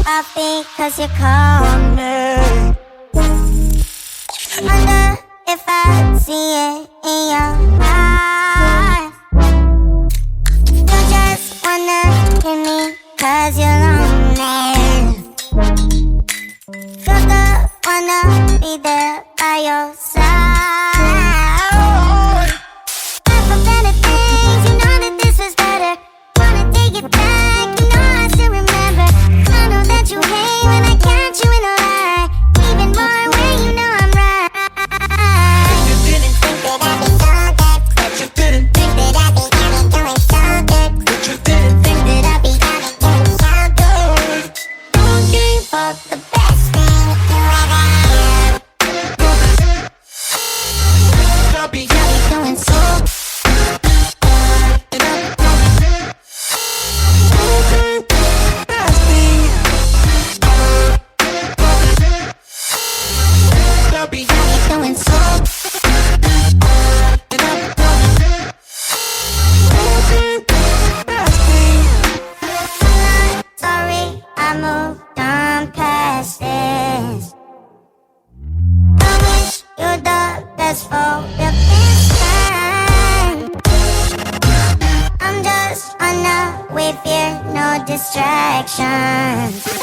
coffee cause you called me. Wonder if I see it in your eyes. You just wanna hit me cause you're lonely. Sugar, wanna be there by your side. For better things, you know that this was better. Wanna take it back, you know I still remember. I know that you hate when I catch you in a lie. Even more when you know I'm right. You didn't think that I'd be so good, but you didn't think that I'd be having doing so good, but you didn't think that I'd be having doing so good. Don't give up the best thing you ever had. I'll be doing so good. Sorry, I moved on past this. I wish you the best for your best friend. I'm just on a way, fear no distractions.